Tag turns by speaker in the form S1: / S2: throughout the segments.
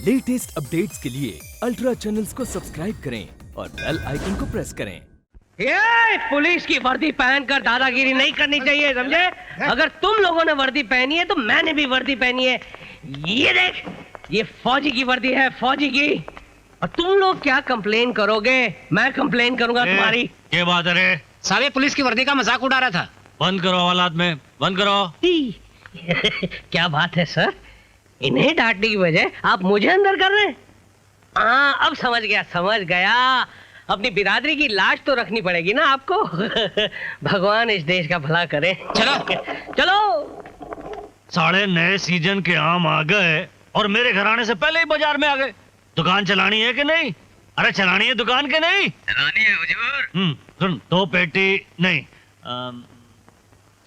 S1: Latest updates के लिए ultra channels को सब्सक्राइब करें और बेल आइकन को प्रेस करें।
S2: ये पुलिस की वर्दी पहनकर दादागिरी नहीं करनी चाहिए, समझे? अगर तुम लोगों ने वर्दी पहनी है तो मैंने भी वर्दी पहनी है। ये देख, ये फौजी की वर्दी है, फौजी की। और तुम लोग क्या कंप्लेन करोगे? मैं कंप्लेन करूंगा तुम्हारी।
S3: ये बात है रे?
S4: सारे पुलिस की वर्दी का मजाक उड़ा रहा था।
S3: बंद करो औलाद में, बंद करो।
S2: क्या बात है सर, इन्हें डांटने की वजह आप मुझे अंदर कर रहे हैं? हाँ, अब समझ गया। अपनी बिरादरी की लाज तो रखनी पड़ेगी ना आपको। भगवान इस देश का भला करे। चलो।
S3: साढ़े नए सीजन के आम आ गए और मेरे घर आने से पहले ही बाजार में आ गए। दुकान चलानी है कि नहीं? अरे चलानी है दुकान के नहीं?
S4: चलानी है हुजूर।
S3: सुन, 2 पेटी नहीं,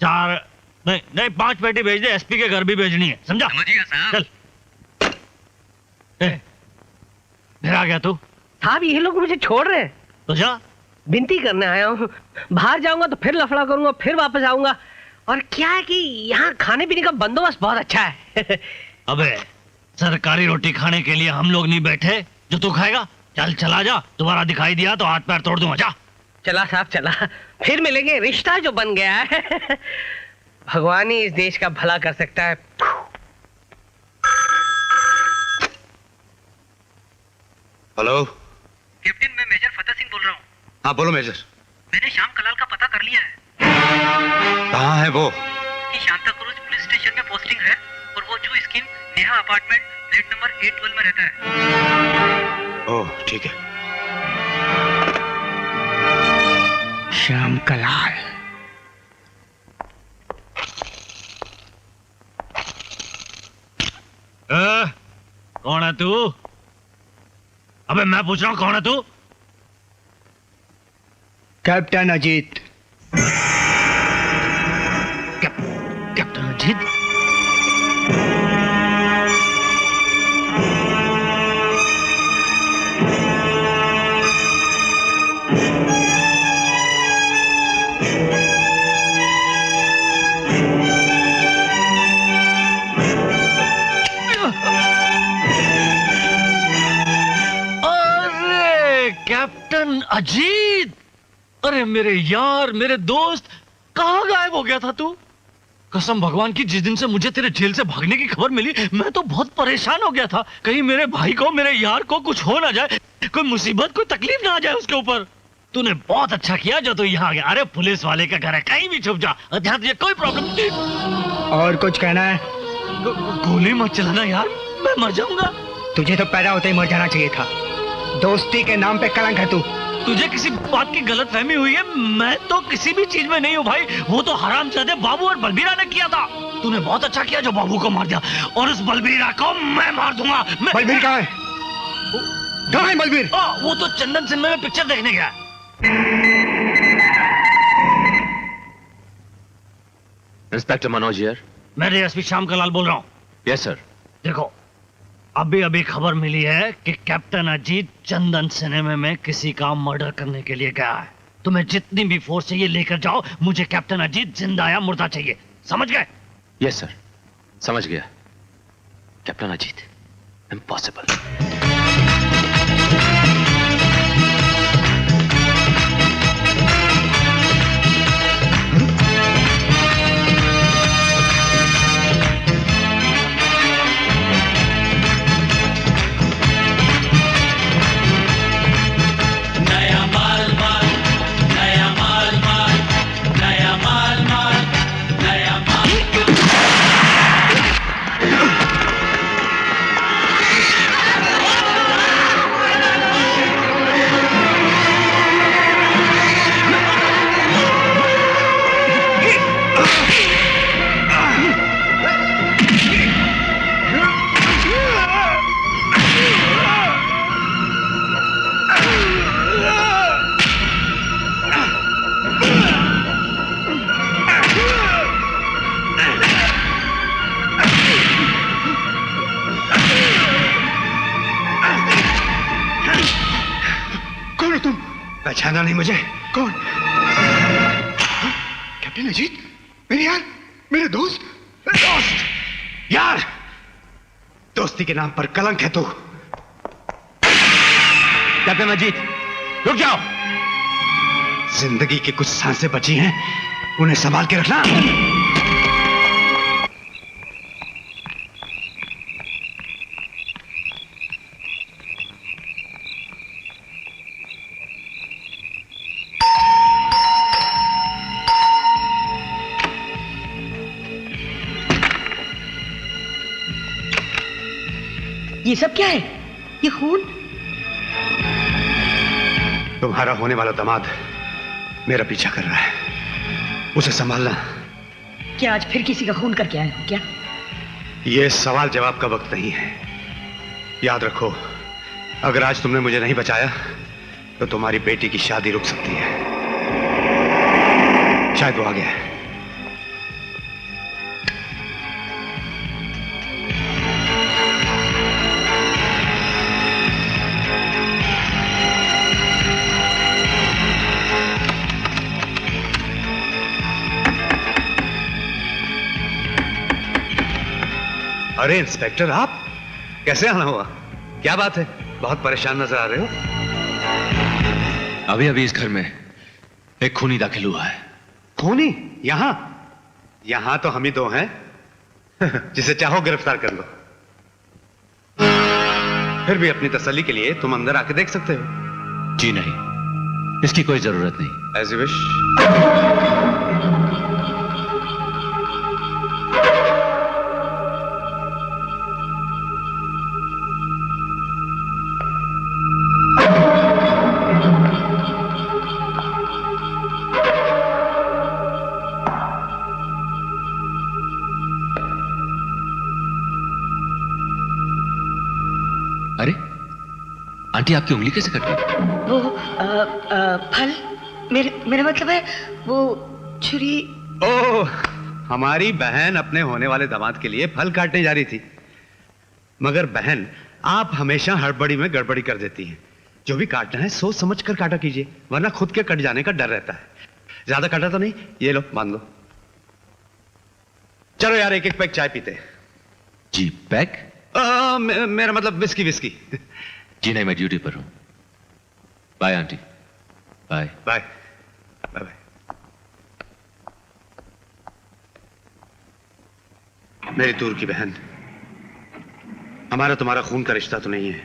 S3: 4 नहीं 5 पेटी भेज दे। एसपी के घर भी भेजनी है, समझा?
S4: समझिए साहब।
S3: चल। फिर आ गया तू?
S2: साहब, ये लोग मुझे छोड़ रहे हैं
S3: तो जा।
S2: विनती करने आया हूँ। बाहर जाऊंगा तो फिर लफड़ा करूंगा, फिर वापस आऊंगा। और क्या है कि यहाँ खाने पीने का बंदोबस्त बहुत अच्छा है।
S3: अबे सरकारी रोटी खाने के लिए हम लोग नहीं बैठे जो तू खाएगा। चल चला जा, दोबारा दिखाई दिया तो हाथ पैर तोड़ दूंगा। जा।
S2: चला साहब, चला। फिर मिलेंगे, रिश्ता जो बन गया है। भगवान ही इस देश का भला कर सकता है।
S5: हेलो
S4: कैप्टन, मैं मेजर फतेह सिंह बोल रहा हूँ।
S5: हाँ बोलो मेजर।
S4: मैंने श्याम कलाल का पता कर लिया है।
S5: कहाँ है वो?
S4: कि शांता क्रूज पुलिस स्टेशन में पोस्टिंग है और वो जू scheme Neha apartment flat number 812 में रहता है।
S5: ओह ठीक है।
S4: श्याम कलाल।
S3: कौन है तू? अबे मैं पूछ रहा हूँ कौन है तू?
S4: Captain Ajit.
S3: Captain Ajit? Captain Ajit, अरे मेरे यार, मेरे दोस्त, कहाँ गायब हो गया था तू? कसम भगवान की, जिस दिन से मुझे तेरे जेल से भागने की खबर मिली मैं तो बहुत परेशान हो गया था। कहीं मेरे भाई को, मेरे यार को कुछ हो ना जाए, कोई मुसीबत, कोई तकलीफ ना आ जाए उसके ऊपर। तूने बहुत अच्छा किया जो तू यहाँ आ गया। अरे पुलिस वाले का घर है, कहीं भी छुप जा, यहाँ तुझे कोई प्रॉब्लम नहीं।
S4: और कुछ कहना है?
S3: गोली मत चलाना यार, मैं मर जाऊंगा।
S4: तुझे तो पैदा होते ही मर जाना चाहिए था। दोस्ती के नाम पे कलंक है तू।
S3: तुझे किसी बात की गलतफहमी हुई है। मैं तो किसी भी चीज में नहीं हूँ भाई। वो तो हरामजादे बाबू और बलबीरा ने किया था। तूने बहुत अच्छा किया जो बाबू को मार दिया, और उस बलबीरा को मैं मार दूंगा।
S4: बलबीर कहाँ है? कहाँ है बलबीर?
S3: वो तो चंदन सिनेमा में पिक्चर देखने गया।
S5: Inspector Manoj here.
S3: मैं डीएसपी श्याम कलाल बोल रहा हूँ।
S5: Yes sir.
S3: देखो, अभी अभी खबर मिली है कि कैप्टन अजीत चंदन सिनेमा में किसी का मर्डर करने के लिए गया है। तुम्हें जितनी भी फोर्स चाहिए लेकर जाओ। मुझे कैप्टन अजीत जिंदा या मुर्दा चाहिए, समझ गए?
S5: यस सर, समझ गया। Captain Ajit impossible.
S4: पहचाना नहीं मुझे? कौन? कैप्टन अजीत, मेरे यार, मेरे दोस्त। दोस्त? यार, दोस्ती के नाम पर कलंक है तू।
S5: कैप्टन अजीत, रुक जाओ।
S6: जिंदगी की कुछ सांसें बची हैं, उन्हें संभाल के रखना।
S7: ये सब क्या है? ये खून?
S6: तुम्हारा होने वाला दामाद मेरा पीछा कर रहा है, उसे संभालना।
S7: क्या आज फिर किसी का खून करके आए हो क्या?
S6: यह सवाल जवाब का वक्त नहीं है। याद रखो, अगर आज तुमने मुझे नहीं बचाया तो तुम्हारी बेटी की शादी रुक सकती है। शायद वो आ गया है। अरे इंस्पेक्टर, आप कैसे आना हुआ? क्या बात है, बहुत परेशान नजर आ रहे हो।
S5: अभी अभी इस घर में एक खूनी दाखिल हुआ है।
S6: खूनी? यहां? यहां तो हम ही दो हैं। जिसे चाहो गिरफ्तार कर लो। फिर भी अपनी तसल्ली के लिए तुम अंदर आके देख सकते हो।
S5: जी नहीं, इसकी कोई जरूरत नहीं।
S6: As you wish.
S5: अरे आंटी, आपकी उंगली कैसे कट गई?
S7: वो फल, मेरा मतलब है वो छुरी।
S6: ओह, हमारी बहन अपने होने वाले दामाद के लिए फल काटने जा रही थी। मगर बहन, आप हमेशा हड़बड़ी में गड़बड़ी कर देती हैं। जो भी काटना है सोच समझ कर काटा कीजिए, वरना खुद के कट जाने का डर रहता है। ज्यादा काटा तो नहीं? ये लो, बांध लो। चलो यार, एक एक पैक चाय पीते हैं।
S5: जी, पैक?
S6: मेरा मतलब विस्की।
S5: जी नहीं, मैं ड्यूटी पर हूं। Bye aunty, bye
S6: bye bye bye. मेरी दूर की बहन, हमारा तुम्हारा खून का रिश्ता तो नहीं है,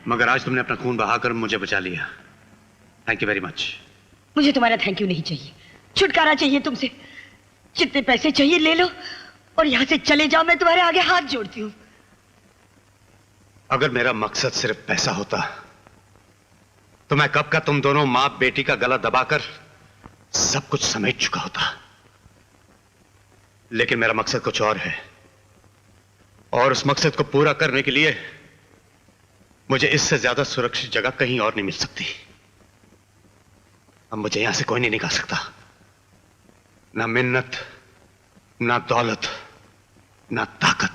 S6: मगर आज तुमने अपना खून बहाकर मुझे बचा लिया। Thank you very much.
S7: मुझे तुम्हारा थैंक यू नहीं चाहिए, छुटकारा चाहिए तुमसे। जितने पैसे चाहिए ले लो और यहां से चले जाओ। मैं तुम्हारे आगे हाथ जोड़ती हूँ।
S6: अगर मेरा मकसद सिर्फ पैसा होता तो मैं कब का तुम दोनों मां बेटी का गला दबाकर सब कुछ समेट चुका होता। लेकिन मेरा मकसद कुछ और है, और उस मकसद को पूरा करने के लिए मुझे इससे ज्यादा सुरक्षित जगह कहीं और नहीं मिल सकती। अब मुझे यहां से कोई नहीं निकाल सकता। ना मिन्नत, ना दौलत, ना ताकत।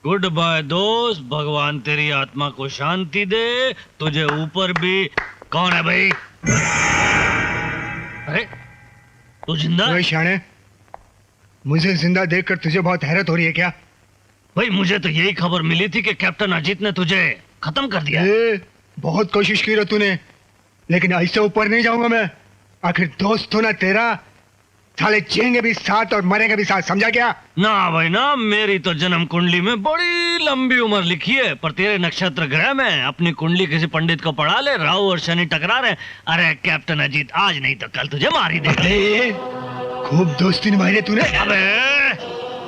S3: गुड बाय दोस्त, भगवान तेरी आत्मा को शांति दे। तुझे ऊपर भी। कौन है भाई? अरे तू जिंदा?
S8: ओए शाणे, मुझे जिंदा देखकर तुझे बहुत हैरत हो रही है क्या?
S3: भाई मुझे तो यही खबर मिली थी कि कैप्टन अजीत ने तुझे खत्म कर दिया।
S8: बहुत कोशिश की रे तूने, लेकिन ऐसे ऊपर नहीं जाऊंगा मैं। आखिर दोस्त हो ना तेरा। साले जिएंगे भी साथ और मरेंगे भी साथ, समझा क्या?
S3: ना भाई ना, मेरी तो जन्म कुंडली में बड़ी लंबी उम्र लिखी है, पर तेरे नक्षत्र ग्रह में अपनी कुंडली किसी पंडित को पढ़ा ले। राहु और शनि टकरा रहे। अरे कैप्टन अजीत, आज नहीं तो कल तुझे मार ही देंगे।
S8: खूब दोस्ती निभाई रे तूने।
S3: अबे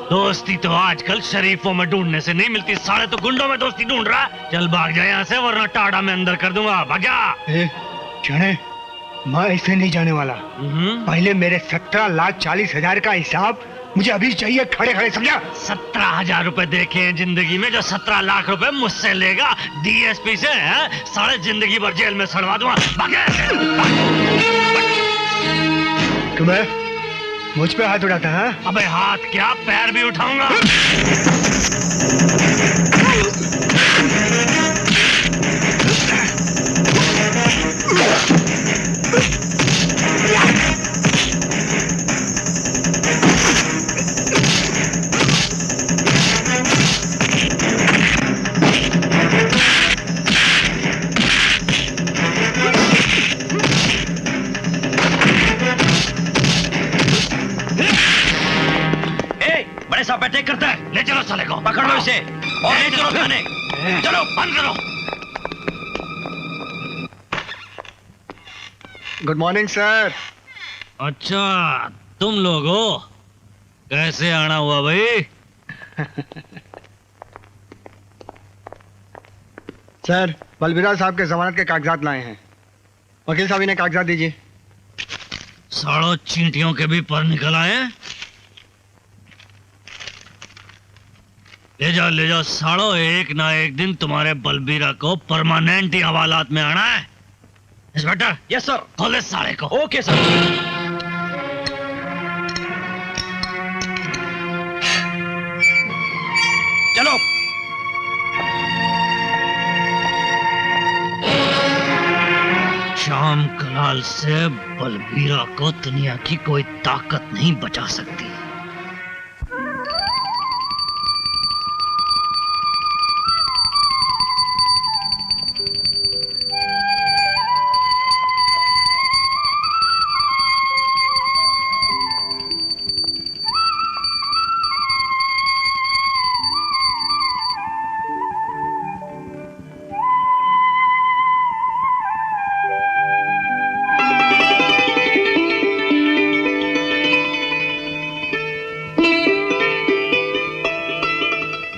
S3: दोस्ती तो आजकल शरीफों में ढूंढने से नहीं मिलती, साले तो गुंडों में दोस्ती ढूंढ रहा है। चल भाग जा यहाँ से, वरना टाड़ा में अंदर कर दूंगा। भाग जा।
S8: शाणे, मैं ऐसे नहीं जाने वाला। पहले मेरे 17,40,000 का हिसाब मुझे अभी चाहिए, खड़े खड़े, समझा?
S3: 17,000 रुपए देखे हैं जिंदगी में, जो 17 लाख रुपए मुझसे लेगा डीएसपी से, है? सारे जिंदगी भर जेल में सड़वा दूंगा।
S8: तुम्हें मुझ पे हाथ उठाता है?
S3: अबे हाथ क्या, पैर भी उठाऊंगा। साले को।
S2: पकड़ो इसे और ले चलो थाने।
S3: चलो बंद करो।
S8: Good morning sir.
S3: अच्छा तुम लोग हो, कैसे आना हुआ भाई?
S8: सर बलबीरा साहब के जमानत के कागजात लाए हैं। वकील साहब इन्हें कागजात दीजिए।
S3: साड़ो चींटियों के भी पर निकल आए। ले जाओ साड़ो, एक ना एक दिन तुम्हारे बलबीरा को परमानेंट ही हवालात में आना है। इंस्पेक्टर।
S2: Yes sir.
S3: खोले साले को।
S2: Okay sir. चलो।
S3: श्याम कलाल से बलबीरा को दुनिया की कोई ताकत नहीं बचा सकती।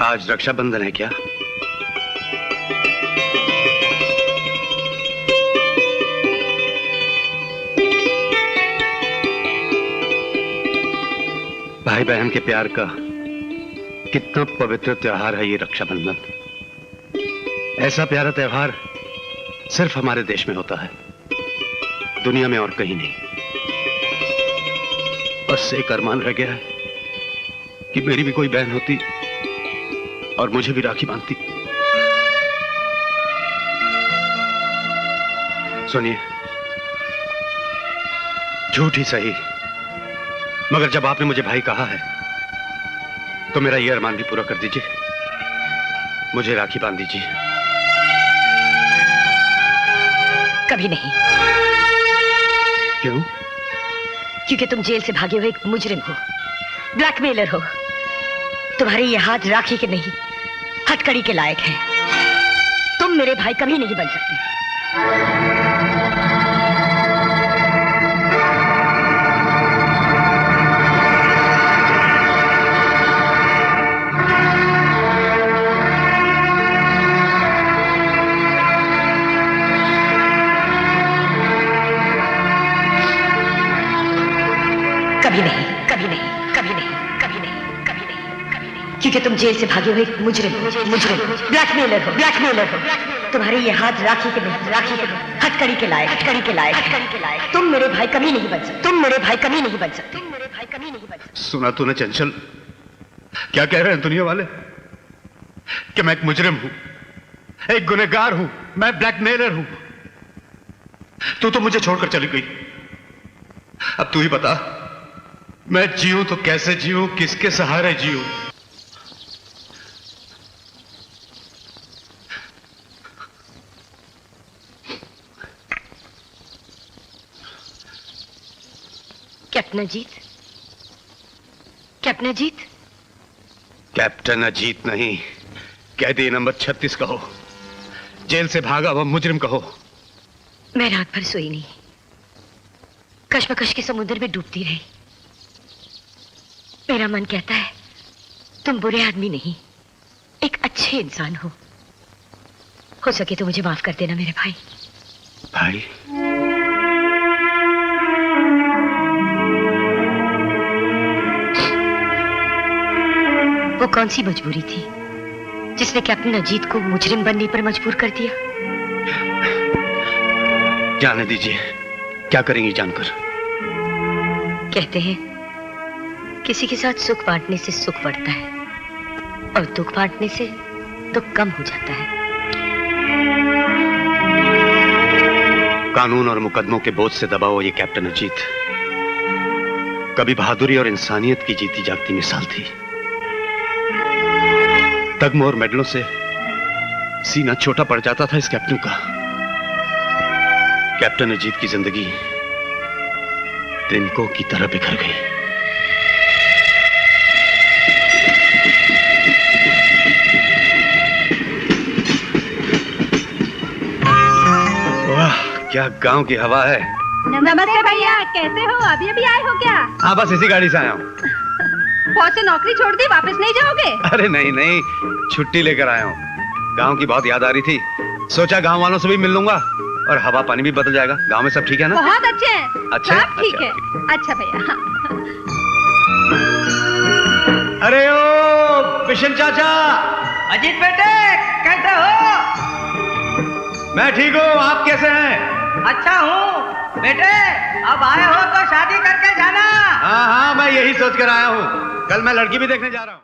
S6: आज रक्षाबंधन है क्या? भाई बहन के प्यार का कितना पवित्र त्योहार है ये रक्षाबंधन। ऐसा प्यारा त्योहार सिर्फ हमारे देश में होता है, दुनिया में और कहीं नहीं। बस एक अरमान रह गया है कि मेरी भी कोई बहन होती और मुझे भी राखी बांधती। सुनिए, झूठ ही सही, मगर जब आपने मुझे भाई कहा है तो मेरा यह अरमान भी पूरा कर दीजिए, मुझे राखी बांध दीजिए।
S7: कभी नहीं।
S6: क्यों?
S7: क्योंकि तुम जेल से भागे हुए एक मुजरिम हो, ब्लैकमेलर हो। तुम्हारे ये हाथ राखी के नहीं, हथकड़ी के लायक है। तुम मेरे भाई कभी नहीं बन सकते। कभी नहीं, कभी नहीं, कभी नहीं, कभी नहीं, कभी नहीं, कभी नहीं। क्योंकि तुम जेल से भागे हुए एक मुजरिम ब्लैकमेलर हो, ब्लैकमेलर हो। तुम्हारे ये हाथ राखी के नहीं, राखी के नहीं, हथकड़ी के लायक, हथकड़ी के लायक, हथकड़ी के लायक। तुम मेरे भाई कभी नहीं बन सकते। तुम मेरे भाई कभी नहीं बन सकते। तुम मेरे भाई कभी नहीं बन सकते।
S6: सुना तूने चंचल, क्या कह रहे हैं दुनिया वाले कि मैं एक मुजरिम हूं, एक गुनहगार हूं, मैं ब्लैकमेलर हूं। तू तो मुझे छोड़कर चली गई। अब तू ही बता, मैं जीऊं तो कैसे जीऊं, किसके सहारे जीऊं?
S7: Captain Ajit, captain Ajit.
S6: Captain Ajit नहीं, कैदी नंबर 36 कहो, जेल से भागा हुआ मुजरिम कहो।
S7: मैं रात भर सोई नहीं, कश्मकश के समुद्र में डूबती रही। मेरा मन कहता है तुम बुरे आदमी नहीं, एक अच्छे इंसान हो सके तो मुझे माफ कर देना मेरे भाई।
S6: भाई?
S7: वो कौन सी मजबूरी थी जिसने कैप्टन अजीत को मुजरिम बनने पर मजबूर कर दिया?
S6: जाने दीजिए, क्या करेंगी जानकर?
S7: कहते हैं किसी के साथ सुख बांटने से सुख बढ़ता है और दुख बांटने से दुख कम हो जाता है।
S6: कानून और मुकदमों के बोझ से दबा हुआ ये कैप्टन अजीत कभी बहादुरी और इंसानियत की जीती जागती मिसाल थी। तगमों और मेडलों से सीना छोटा पड़ जाता था इस कैप्टन का। कैप्टन अजीत की जिंदगी तिनकों की तरह बिखर गई। क्या गांव की हवा है।
S9: नमस्ते भैया, कैसे हो? अभी अभी आए हो क्या?
S6: हाँ, बस इसी गाड़ी से आया हूँ।
S9: फौज से नौकरी छोड़ दी, वापस नहीं जाओगे?
S6: अरे नहीं नहीं, छुट्टी लेकर आया हूँ। गांव की बहुत याद आ रही थी, सोचा गांव वालों से भी मिल लूंगा और हवा पानी भी बदल जाएगा। गांव में सब ठीक है ना?
S9: बहुत अच्छे हैं।
S6: अच्छे?
S9: सब ठीक
S6: अच्छा,
S9: है। अच्छा भैया। हाँ।
S6: अरे ओ बिशन चाचा।
S2: अजीत बेटे, कैसे हो?
S6: मैं ठीक हूँ, आप कैसे हैं?
S2: अच्छा हूँ बेटे। अब आए हो तो शादी करके जाना।
S6: हाँ हाँ, मैं यही सोच कर आया हूँ। कल मैं लड़की भी देखने जा रहा हूँ।